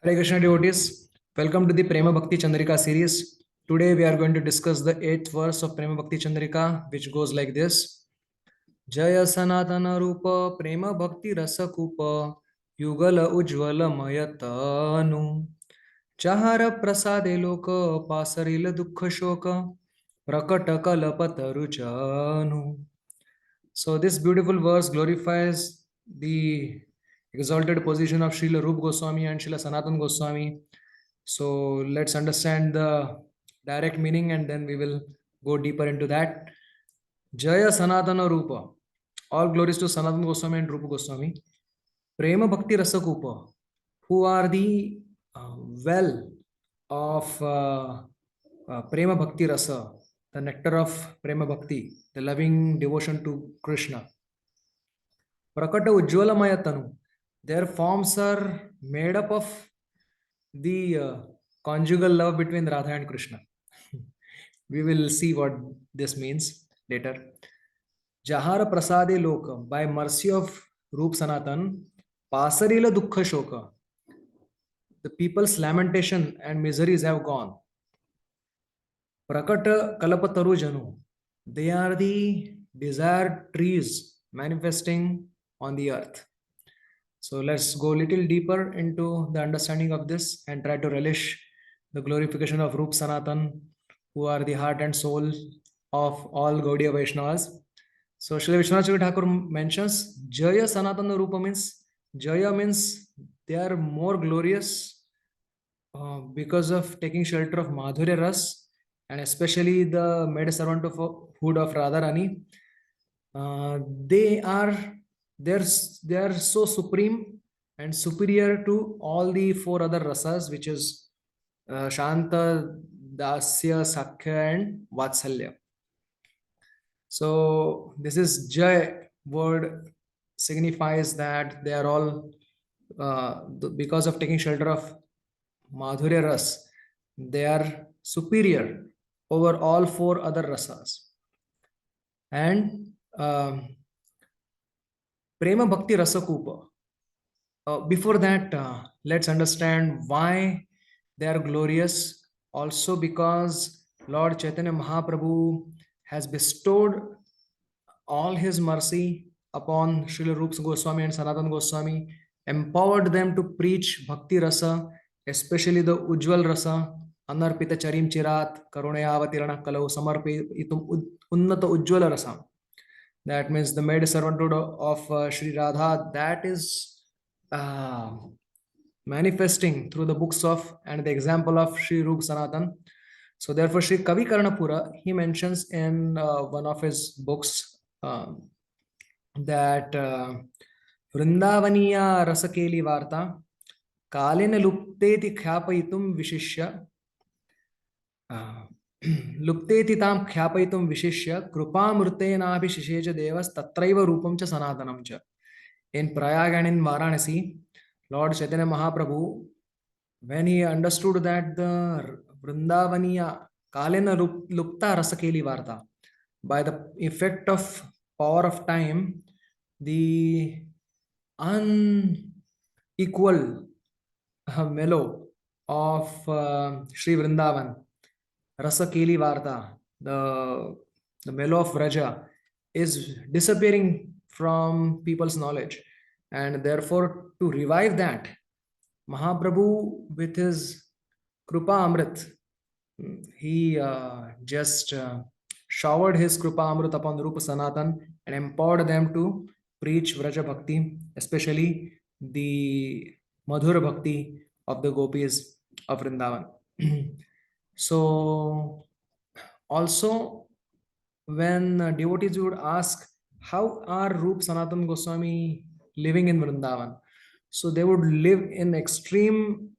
Hare Krishna devotees, welcome to the Prema Bhakti Chandrika series. Today we are going to discuss the 8th verse of Prema Bhakti Chandrika, which goes like this. Jaya Sanatana Rupa Prema Bhakti Rasa Kupa Yugala Ujvala Mayatanu Chahara Prasade Loka Pasarila Dukha Shoka Prakata Kalapataruchanu. So this beautiful verse glorifies the exalted position of Srila Rup Goswami and Srila Sanatan Goswami. So let's understand the direct meaning and then we will go deeper into that. Jaya Sanatana Rupa. All glories to Sanatan Goswami and Rupa Goswami. Prema Bhakti Rasakupa, who are the well of Prema Bhakti Rasa, the nectar of Prema Bhakti, the loving devotion to Krishna. Prakata Ujjvala Mayatanu. Their forms are made up of the conjugal love between Radha and Krishna. We will see what this means later. Jahara Prasade Loka, by mercy of Roop Sanatan, Pasarila Dukkha Shoka, the people's lamentation and miseries have gone. Prakata Kalapataru Janu, they are the desired trees manifesting on the earth. So let's go a little deeper into the understanding of this and try to relish the glorification of Roop Sanatan, who are the heart and soul of all Gaudiya Vaishnavas. So Srila Vishwanath Chakravarti Thakur mentions Jaya Sanatana Rupa means Jaya means they are more glorious because of taking shelter of Madhurya Ras and especially the maid servanthood of Radharani. They are so supreme and superior to all the four other rasas, which is Shanta, Dasya, Sakhya and Vatsalya. So this is Jai word signifies that they are all because of taking shelter of Madhurya Ras, they are superior over all four other rasas. And Prema Bhakti Rasakupa. Before that, let's understand why they are glorious. Also because Lord Chaitanya Mahaprabhu has bestowed all his mercy upon Srila Rupa Goswami and Sanatan Goswami, empowered them to preach Bhakti Rasa, especially the Ujjwal Rasa, Anarpita Charim Chirat, Karunayavatirana Kalau, Samarpitum Unnata Ujjwala Rasa. That means the maid servanthood of Sri Radha, that is manifesting through the books of and the example of Sri Rup Sanatan. So therefore, Sri Kavi Karnapura, he mentions in one of his books that Vrindavaniya Rasakeli Varta Kalena Lupteti Khapayitum Vishishya Lupteti tam Khapayitum Vishishya Krupamurtenaabhishisheja Devas Tatraiva Rupam cha Sanatanam cha. In Prayag and in Varanasi, Lord Chaitanya Mahaprabhu, when he understood that the Vrindavaniya Kalena Lupta Rasakeli Varta, by the effect of power of time, the unequal mellow of Sri Vrindavan, Rasakeli Varta, the mellow of Vraja, is disappearing from people's knowledge. And therefore, to revive that, Mahaprabhu, with his Krupa Amrit, he just showered his Krupa Amrit upon Rupa Sanatan and empowered them to preach Vraja Bhakti, especially the Madhura Bhakti of the gopis of Vrindavan. So, also, when devotees would ask, how are Rup Sanatan Goswami living in Vrindavan? So they would live in extreme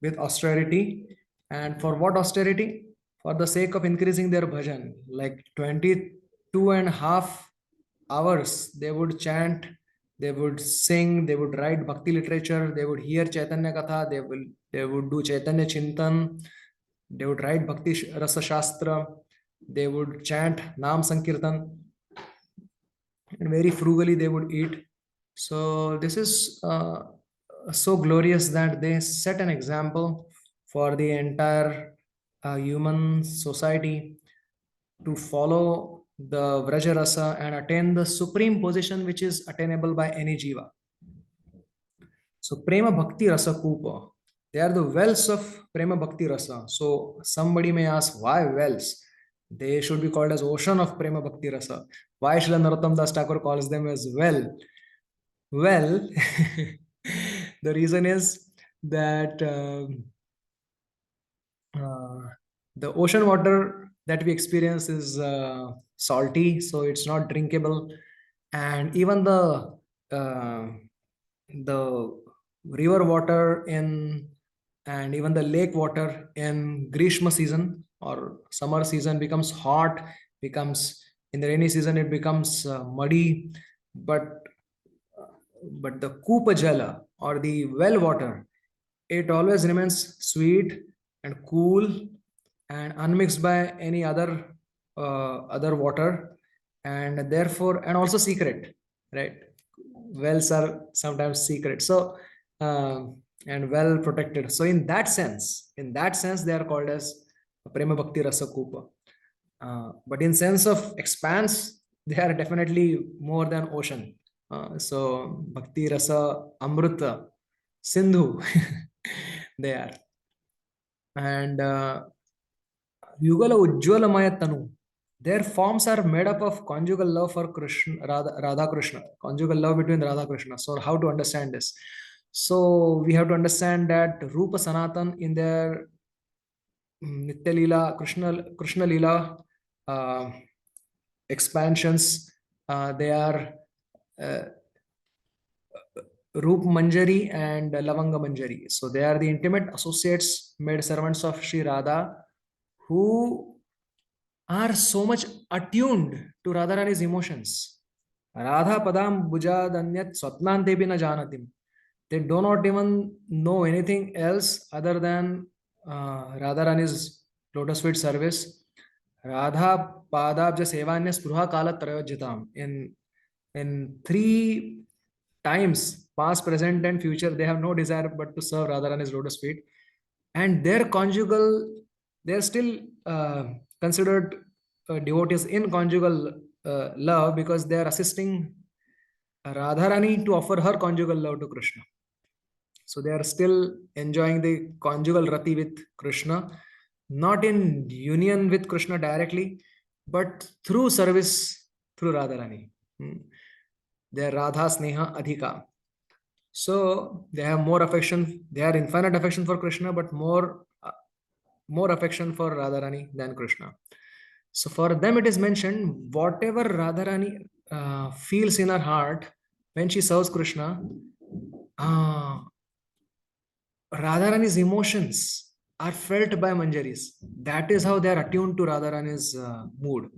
with austerity. And for what austerity? For the sake of increasing their bhajan. Like 22.5 hours, they would chant, they would sing, they would write bhakti literature, they would hear Chaitanya Katha, they would do Chaitanya Chintan, they would write Bhakti Rasa Shastra, they would chant Nam Sankirtan, and very frugally they would eat. So this is so glorious that they set an example for the entire human society to follow the Vrajarasa and attain the supreme position which is attainable by any jiva. So Prema Bhakti Rasa Kupa, they are the wells of Prema Bhakti Rasa. So somebody may ask, why wells? They should be called as ocean of Prema Bhakti Rasa. Why Srila Narottam Das Thakur calls them as well? Well, the reason is that uh, the ocean water that we experience is salty, so it's not drinkable, and even uh, the river water in and even the lake water in Grishma season or summer season becomes hot, becomes in the rainy season it becomes muddy, but the Kupa Jala or the well water, it always remains sweet and cool and unmixed by any other water, and therefore and also secret, right? Wells are sometimes secret, so uh, and well protected. So in that sense they are called as Prema Bhakti Rasa Kupa. But in sense of expanse, they are definitely more than ocean. So Bhakti Rasa Amrita Sindhu they are. And Yugala Ujjwalamaya Tanu. Their forms are made up of conjugal love for Krishna, Radha Krishna, conjugal love between Radha Krishna. So, how to understand this? So, we have to understand that Rupa Sanatan in their Nitya Leela, Krishna Leela uh, expansions, they are uh, Roop Manjari and Lavanga Manjari. So, they are the intimate associates, made servants of Sri Radha, who are so much attuned to Radharani's emotions. Radha Padam Bujadanyat Swatnante Bina Janatim. They do not even know anything else other than Radharani's lotus feet service. Radha Padabja Sevanya Spruha Kala Trayojitam. In three times, past, present, and future, they have no desire but to serve Radharani's lotus feet. And their conjugal, they are still considered devotees in conjugal love because they are assisting Radharani to offer her conjugal love to Krishna. So they are still enjoying the conjugal rati with Krishna, not in union with Krishna directly, but through service through Radharani. They are Radha Sneha Adhika. So they have more affection, they are infinite affection for Krishna, but more affection for Radharani than Krishna. So for them, it is mentioned whatever Radharani feels in her heart when she serves Krishna, uh, Radharani's emotions are felt by Manjaris. That is how they are attuned to Radharani's mood.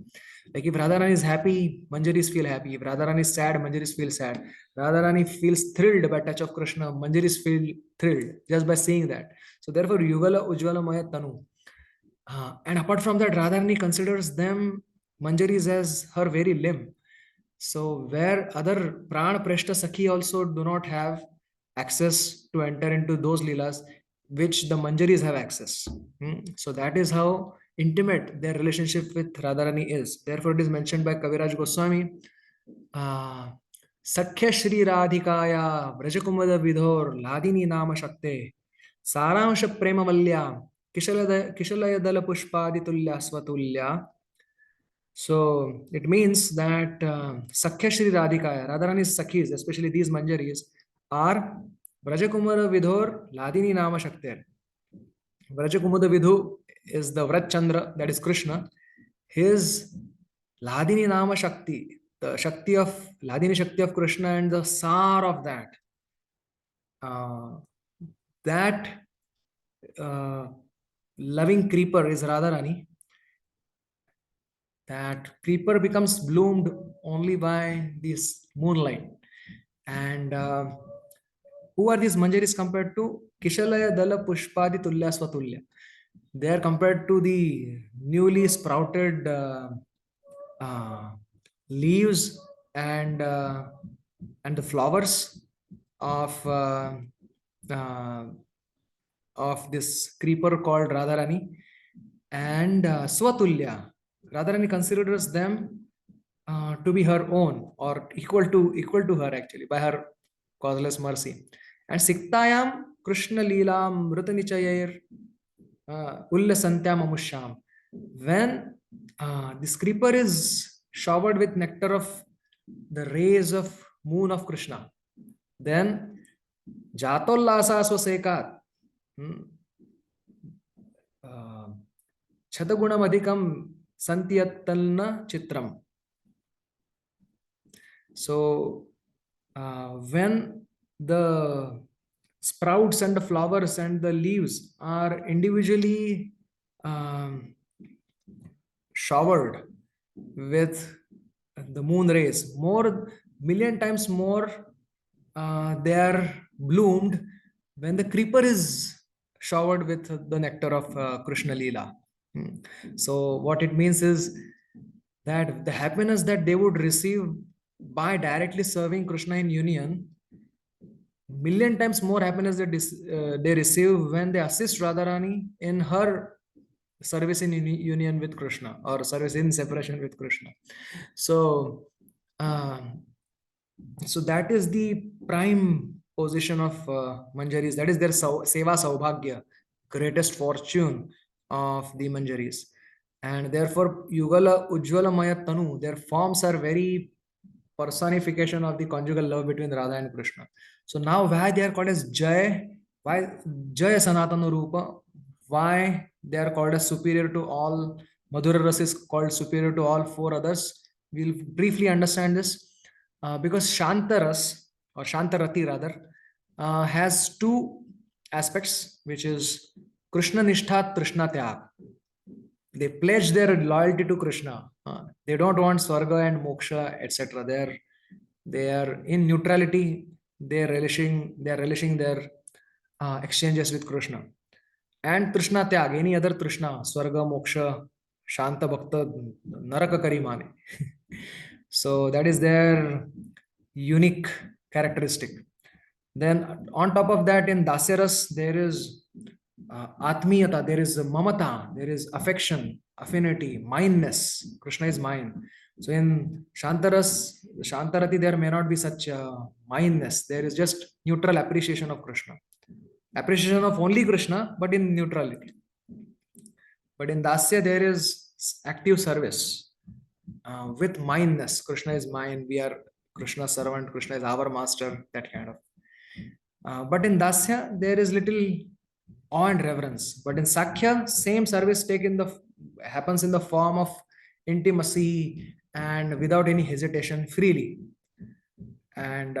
Like if Radharani is happy, Manjaris feel happy. If Radharani is sad, Manjaris feel sad. Radharani feels thrilled by touch of Krishna, Manjaris feel thrilled just by seeing that. So therefore, Yugala Ujjvala Maya Tanu. And apart from that, Radharani considers them, Manjaris, as her very limb. So where other Pran Prashta Sakhi also do not have access to enter into those leelas which the Manjaris have access. So that is how intimate their relationship with Radharani is. Therefore, it is mentioned by Kaviraj Goswami, Sakhya Shri Radhikaya Vrajakumada Vidhor Ladini Nama Shakte Saramsha Prema Malya Kishalayadala Pushpaditulya Swatulya. So it means that Sakhya Shri Radhikaya, Radharani's Sakhis, especially these Manjaris, are Vrajakumara Vidhor Ladini Nama Shaktir. Vrajakumada Vidhu is the Vrat Chandra, that is Krishna. His Ladini Nama Shakti, the Shakti of Ladini Shakti of Krishna and the Sar of that. That loving creeper is Radharani. That creeper becomes bloomed only by this moonlight. And who are these Manjaris compared to? Kishalaya Dala Pushpadi Tulya Swatulya. They are compared to the newly sprouted leaves and the flowers of of this creeper called Radharani and Swatulya. Radharani considers them to be her own or equal to her actually by her causeless mercy. And Siktayam Krishna Leelam Mritanichayir Ullasantyam Amusham. When this creeper is showered with nectar of the rays of moon of Krishna, then Jatollasa Swasekat Chatagunamadikam Santiyattalna Chitram. So when the sprouts and the flowers and the leaves are individually showered with the moon rays, more million times more they are bloomed when the creeper is showered with the nectar of Krishna Leela. So what it means is that the happiness that they would receive by directly serving Krishna in union, million times more happiness that they receive when they assist Radharani in her service in union with Krishna or service in separation with Krishna. So, so that is the prime position of Manjaris. That is their seva saubhagya, greatest fortune of the Manjaris. And therefore, Yugala Ujjvala Maya Tanu, their forms are very personification of the conjugal love between Radha and Krishna. So now why they are called as Jai, why Jaya Sanatana Rupa, why they are called as superior to all, Madhura Ras is called superior to all four others. We'll briefly understand this because Shantaras or Shantarati rather has two aspects, which is Krishna Nishtha Trishna Tyag. They pledge their loyalty to Krishna. They don't want Swarga and Moksha, etc. They are in neutrality. They're relishing their exchanges with Krishna. And Trishna Tyag, any other Trishna, Swarga, Moksha, Shanta Bhakta, Naraka Karimane. So that is their unique characteristic. Then on top of that, in Dasyaras, there is Atmiyata, there is Mamata, there is affection, affinity, mindness. Krishna is mind. So in Shantarati, there may not be such mindness. There is just neutral appreciation of Krishna. Appreciation of only Krishna, but in neutrality. But in Dasya, there is active service with mindness. Krishna is mind. We are Krishna's servant. Krishna is our master. That kind of. But in Dasya, there is little awe and reverence. But in Sakhya, same service happens in the form of intimacy and without any hesitation, freely. And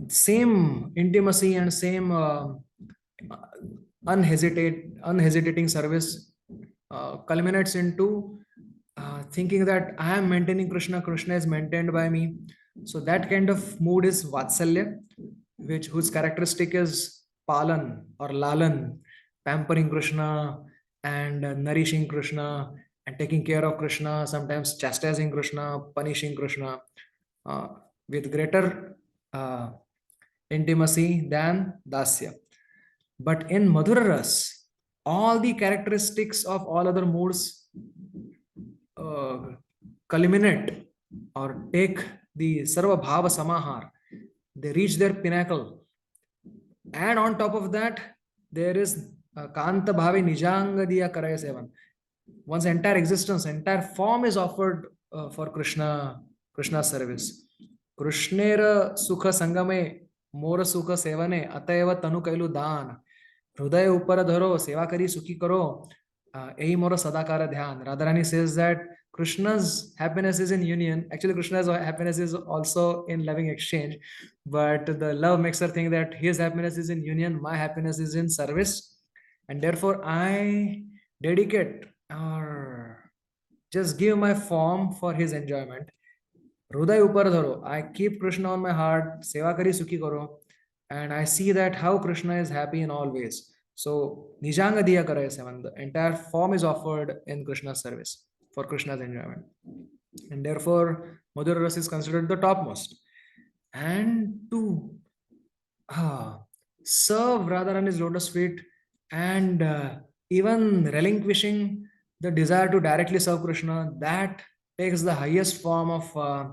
same intimacy and same unhesitating service culminates into thinking that I am maintaining Krishna, Krishna is maintained by me. So that kind of mood is Vatsalya, whose characteristic is Palan or Lalan, pampering Krishna and nourishing Krishna and taking care of Krishna, sometimes chastising Krishna, punishing Krishna with greater intimacy than Dasya. But in Madhura Ras, all the characteristics of all other moods culminate or take the Sarva Bhava Samahar. They reach their pinnacle. And on top of that, there is Kanta Bhave Nijangadiya Karaya Sevan. One's entire existence, entire form is offered for Krishna service. Krishnera Sukha Sangame Mora Sukha Sevane Atayava Tanu Kailu Dan Hruday Upara Dharo Seva Kari Sukhi Karo Ehi Mora Sadakara Dhyan. Radharani says that Krishna's happiness is in union. Actually, Krishna's happiness is also in loving exchange. But the love makes her think that his happiness is in union, my happiness is in service. And therefore, I dedicate or just give my form for his enjoyment. Hruday upar dharo. I keep Krishna on my heart. Seva kari sukhi karo. And I see that how Krishna is happy in all ways. So, Nijanga diya karaye sevan. The entire form is offered in Krishna's service for Krishna's enjoyment. And therefore, Madhura Ras is considered the topmost. And to serve Radharani's lotus feet, and even relinquishing the desire to directly serve Krishna, that takes the highest form of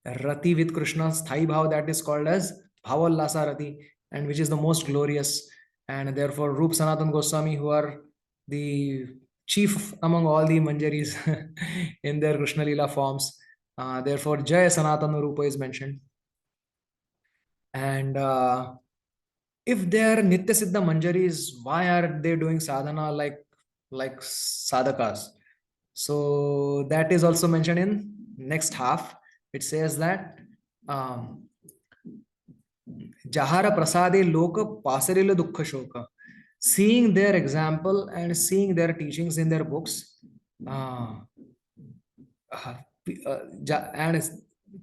Rati with Krishna's Thai Bhav, that is called as Bhavallasa Rati, and which is the most glorious. And therefore, Rup Sanatan Goswami, who are the chief among all the Manjaris in their Krishna Lila forms, therefore, Jaya Sanatana Rupa is mentioned. And if they are Nitya Siddha Manjaris, why are they doing sadhana like sadhakas? So that is also mentioned in next half. It says that um, Jahara Prasade Loka Pasarila Dukkha Shoka. Seeing their example and seeing their teachings in their books, uh, uh, and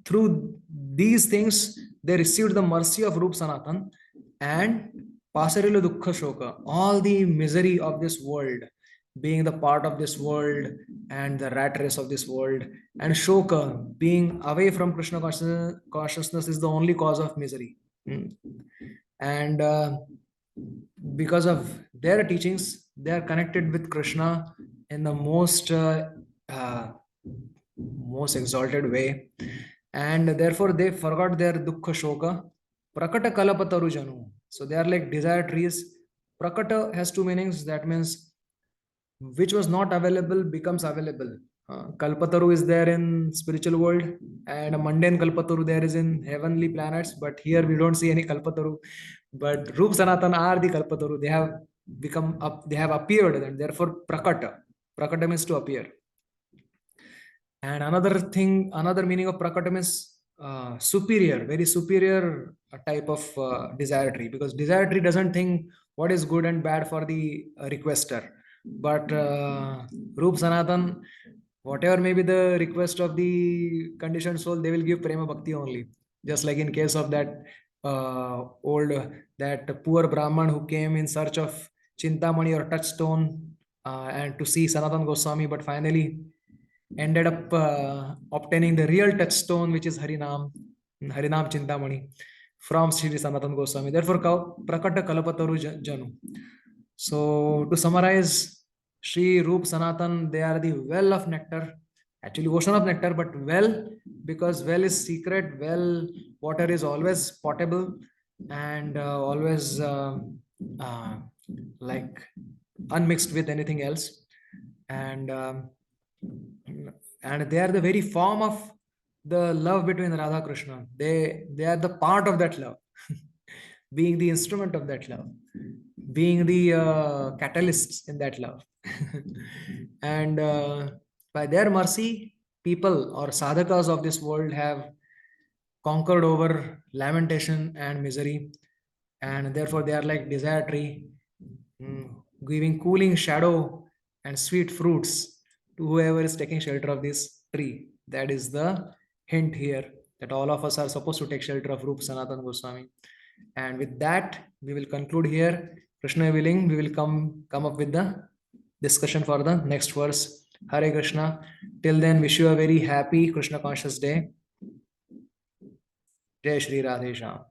through these things, they received the mercy of Rup Sanatan and Pasarila Dukkha Shoka, all the misery of this world, being the part of this world and the rat race of this world, and Shoka, being away from Krishna consciousness, is the only cause of misery. And because of their teachings, they are connected with Krishna in the uh, most exalted way, and therefore they forgot their dukkha shoka. Prakata kalapataru janu. So they are like desire trees. Prakata has two meanings. That means which was not available becomes available. Kalpataru is there in spiritual world, and a mundane Kalpataru there is in heavenly planets. But here we don't see any Kalpataru. But Rup Sanatan are the Kalpataru. They have become up. They have appeared, and therefore Prakata. Prakata means to appear. And another thing, another meaning of Prakatam is superior, very superior type of desire tree, because desire tree doesn't think what is good and bad for the requester. But Rup Sanatan, whatever may be the request of the conditioned soul, they will give Prema Bhakti only. Just like in case of that old, that poor Brahman who came in search of Chintamani or touchstone and to see Sanatan Goswami, but finally ended up obtaining the real touchstone, which is Harinam, Harinam Chintamani from Sri Sanatan Goswami. Therefore, Prakata Kalapataru Janu. So, to summarize, Sri Rup Sanatan, they are the well of nectar, actually, ocean of nectar, but well, because well is secret, well, water is always potable and always uh, like unmixed with anything else. And and they are the very form of the love between Radha Krishna. They are the part of that love, being the instrument of that love, being the catalysts in that love. And by their mercy, people or sadhakas of this world have conquered over lamentation and misery, and therefore they are like desire tree, giving cooling shadow and sweet fruits to whoever is taking shelter of this tree. That is the hint here, that all of us are supposed to take shelter of Rup Sanatan Goswami. And with that, we will conclude here. Krishna willing, we will come up with the discussion for the next verse. Hare Krishna. Till then, wish you a very happy Krishna conscious day. Jai Shri Radhe Shyam.